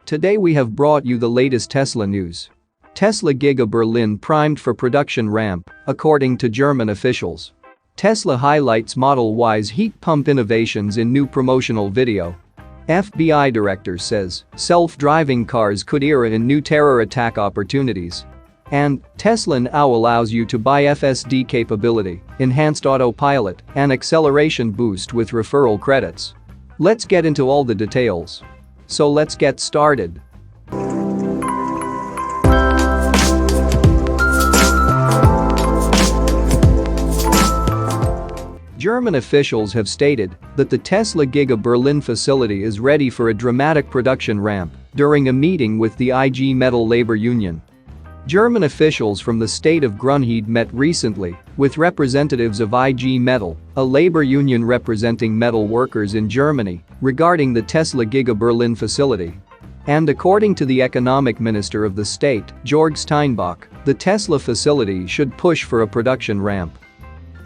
Today we have brought you the latest Tesla news. Tesla Giga Berlin primed for production ramp, according to German officials. Tesla highlights Model Y's heat pump innovations in new promotional video. FBI director says self-driving cars could usher in new terror attack opportunities. And Tesla now allows you to buy FSD Capability, enhanced Autopilot, and acceleration boost with referral credits. Let's get into all the details. So let's get started. German officials have stated that the Tesla Giga Berlin facility is ready for a dramatic production ramp during a meeting with the IG Metall labor union. German officials from the state of Grünheide met recently with representatives of IG Metall, a labor union representing metal workers in Germany, regarding the Tesla Giga Berlin facility. And according to the economic minister of the state, Georg Steinbach, the Tesla facility should push for a production ramp.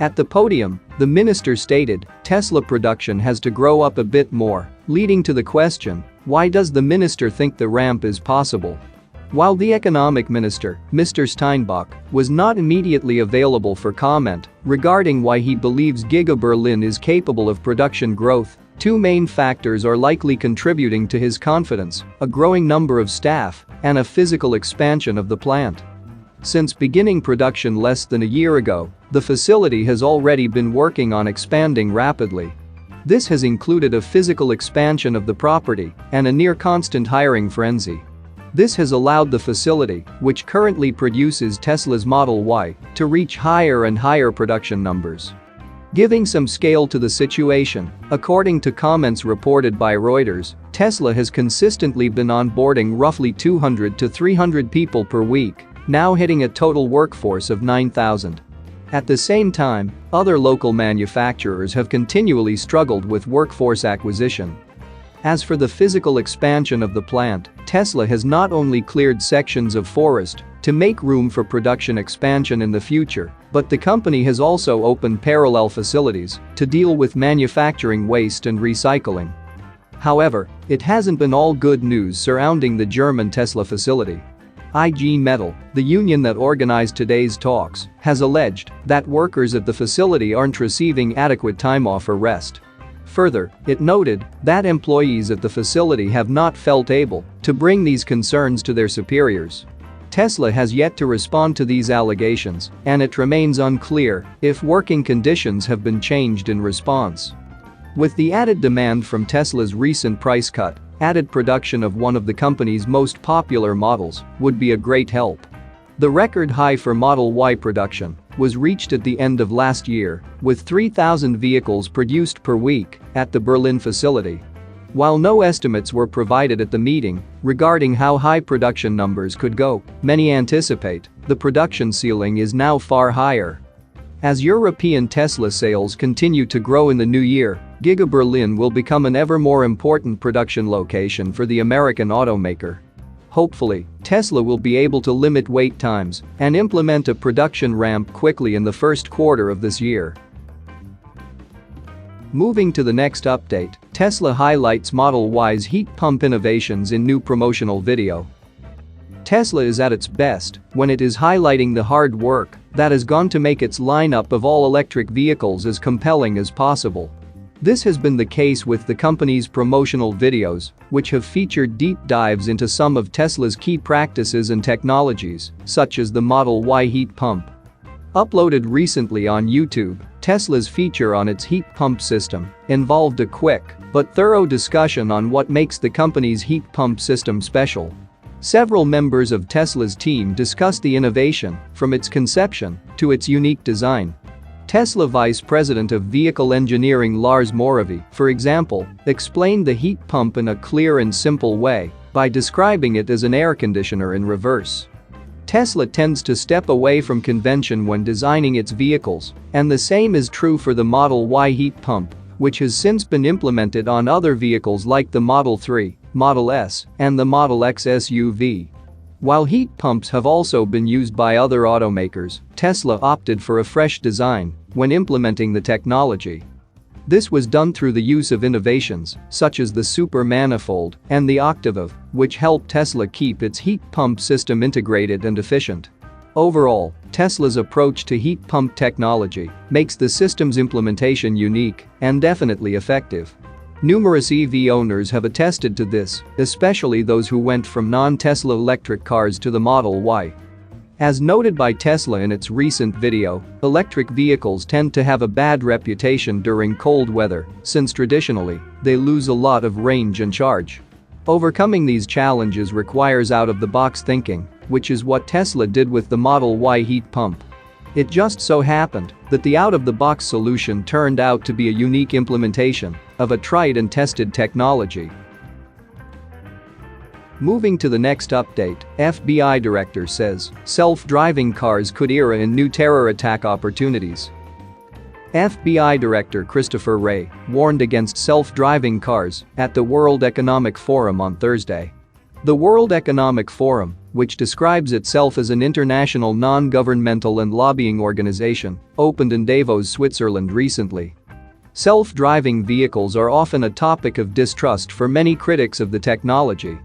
At the podium, the minister stated Tesla production has to grow up a bit more, leading to the question, why does the minister think the ramp is possible? While the economic minister, Mr. Steinbach, was not immediately available for comment regarding why he believes Giga Berlin is capable of production growth, two main factors are likely contributing to his confidence: a growing number of staff and a physical expansion of the plant. Since beginning production less than a year ago, the facility has already been working on expanding rapidly. This has included a physical expansion of the property and a near-constant hiring frenzy. This has allowed the facility, which currently produces Tesla's Model Y, to reach higher and higher production numbers. Giving some scale to the situation, according to comments reported by Reuters, Tesla has consistently been onboarding roughly 200 to 300 people per week, now hitting a total workforce of 9,000. At the same time, other local manufacturers have continually struggled with workforce acquisition. As for the physical expansion of the plant, Tesla has not only cleared sections of forest to make room for production expansion in the future, but the company has also opened parallel facilities to deal with manufacturing waste and recycling. However, it hasn't been all good news surrounding the German Tesla facility. IG Metall, the union that organized today's talks, has alleged that workers at the facility aren't receiving adequate time off or rest. Further, it noted that employees at the facility have not felt able to bring these concerns to their superiors. Tesla has yet to respond to these allegations, and it remains unclear if working conditions have been changed in response. With the added demand from Tesla's recent price cut, added production of one of the company's most popular models would be a great help. The record high for Model Y production was reached at the end of last year, with 3,000 vehicles produced per week at the Berlin facility. While no estimates were provided at the meeting regarding how high production numbers could go, many anticipate the production ceiling is now far higher. As European Tesla sales continue to grow in the new year, Giga Berlin will become an ever more important production location for the American automaker. Hopefully, Tesla will be able to limit wait times and implement a production ramp quickly in the first quarter of this year. Moving to the next update, Tesla highlights Model Y's heat pump innovations in new promotional video. Tesla is at its best when it is highlighting the hard work that has gone to make its lineup of all-electric vehicles as compelling as possible. This has been the case with the company's promotional videos, which have featured deep dives into some of Tesla's key practices and technologies, such as the Model Y heat pump. Uploaded recently on YouTube, Tesla's feature on its heat pump system involved a quick but thorough discussion on what makes the company's heat pump system special. Several members of Tesla's team discussed the innovation, from its conception to its unique design. Tesla Vice President of Vehicle Engineering Lars Moravy, for example, explained the heat pump in a clear and simple way by describing it as an air conditioner in reverse. Tesla tends to step away from convention when designing its vehicles, and the same is true for the Model Y heat pump, which has since been implemented on other vehicles like the Model 3, Model S, and the Model X SUV. While heat pumps have also been used by other automakers, Tesla opted for a fresh design when implementing the technology. This was done through the use of innovations such as the super manifold and the octave, which helped Tesla keep its heat pump system integrated and efficient. Overall, Tesla's approach to heat pump technology makes the system's implementation unique and definitely effective. Numerous EV owners have attested to this, especially those who went from non-Tesla electric cars to the Model Y. As noted by Tesla in its recent video, electric vehicles tend to have a bad reputation during cold weather since traditionally, they lose a lot of range and charge. Overcoming these challenges requires out-of-the-box thinking, which is what Tesla did with the Model Y heat pump. It just so happened that the out-of-the-box solution turned out to be a unique implementation of a tried and tested technology. Moving to the next update, FBI director says self-driving cars could usher in new terror attack opportunities. FBI Director Christopher Wray warned against self-driving cars at the World Economic Forum on Thursday. The World Economic Forum, which describes itself as an international non-governmental and lobbying organization, opened in Davos, Switzerland recently. Self-driving vehicles are often a topic of distrust for many critics of the technology.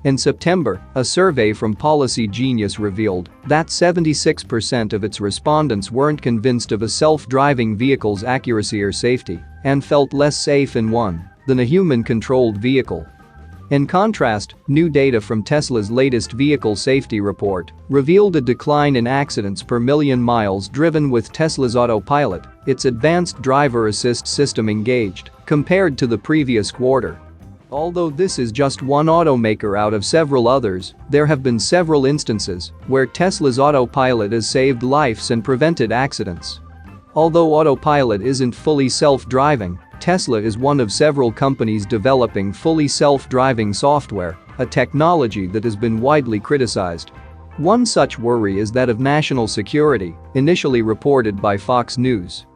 In September, a survey from Policy Genius revealed that 76% of its respondents weren't convinced of a self-driving vehicle's accuracy or safety and felt less safe in one than a human-controlled vehicle. In contrast, new data from Tesla's latest vehicle safety report revealed a decline in accidents per million miles driven with Tesla's Autopilot, its advanced driver assist system engaged, compared to the previous quarter. Although this is just one automaker out of several others, there have been several instances where Tesla's Autopilot has saved lives and prevented accidents. Although Autopilot isn't fully self-driving, Tesla is one of several companies developing fully self-driving software, a technology that has been widely criticized. One such worry is that of national security, initially reported by Fox News.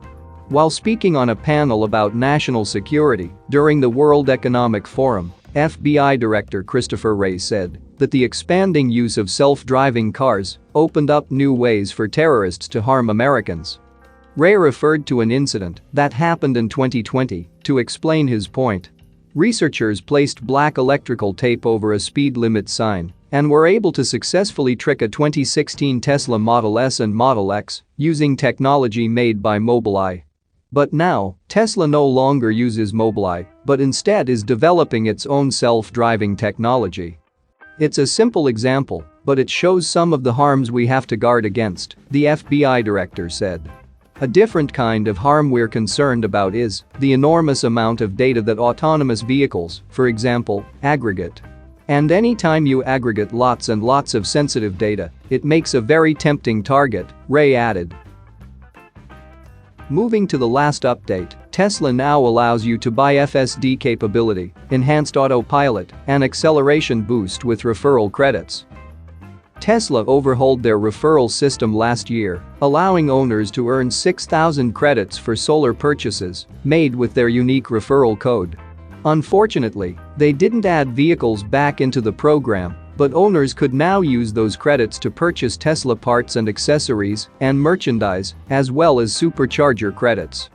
While speaking on a panel about national security during the World Economic Forum, FBI Director Christopher Wray said that the expanding use of self-driving cars opened up new ways for terrorists to harm Americans. Wray referred to an incident that happened in 2020 to explain his point. Researchers placed black electrical tape over a speed limit sign and were able to successfully trick a 2016 Tesla Model S and Model X using technology made by Mobileye. But now, Tesla no longer uses Mobileye, but instead is developing its own self-driving technology. It's a simple example, but it shows some of the harms we have to guard against, the FBI director said. A different kind of harm we're concerned about is the enormous amount of data that autonomous vehicles, for example, aggregate. And anytime you aggregate lots and lots of sensitive data, it makes a very tempting target, Wray added. Moving to the last update, Tesla now allows you to buy FSD Capability, enhanced autopilot, and acceleration boost with referral credits. Tesla overhauled their referral system last year, allowing owners to earn 6,000 credits for solar purchases made with their unique referral code. Unfortunately, they didn't add vehicles back into the program, but owners could now use those credits to purchase Tesla parts and accessories and merchandise, as well as supercharger credits.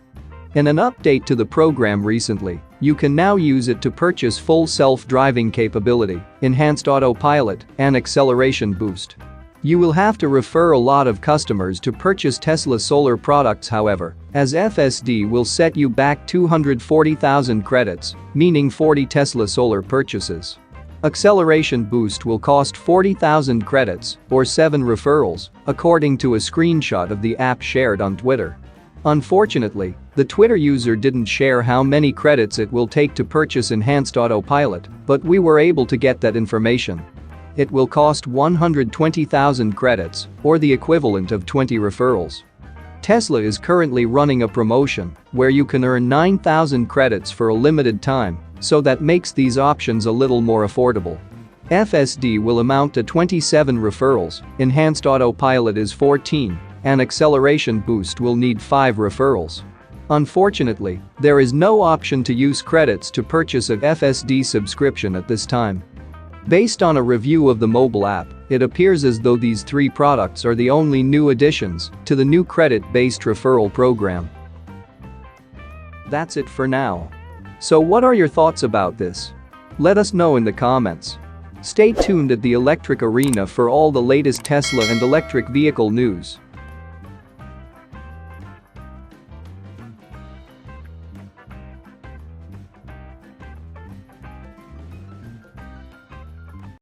In an update to the program recently, you can now use it to purchase full self-driving capability, enhanced autopilot, and acceleration boost. You will have to refer a lot of customers to purchase Tesla solar products, however, as FSD will set you back 240,000 credits, meaning 40 Tesla solar purchases. Acceleration boost will cost 40,000 credits, or 7 referrals, according to a screenshot of the app shared on Twitter. Unfortunately, the Twitter user didn't share how many credits it will take to purchase enhanced autopilot, but we were able to get that information. It will cost 120,000 credits, or the equivalent of 20 referrals. Tesla is currently running a promotion where you can earn 9,000 credits for a limited time, so that makes these options a little more affordable. FSD will amount to 27 referrals, enhanced autopilot is 14, and acceleration boost will need 5 referrals. Unfortunately, there is no option to use credits to purchase a FSD subscription at this time. Based on a review of the mobile app, it appears as though these 3 products are the only new additions to the new credit-based referral program. That's it for now. So what are your thoughts about this? Let us know in the comments. Stay tuned at the Electric Arena for all the latest Tesla and electric vehicle news.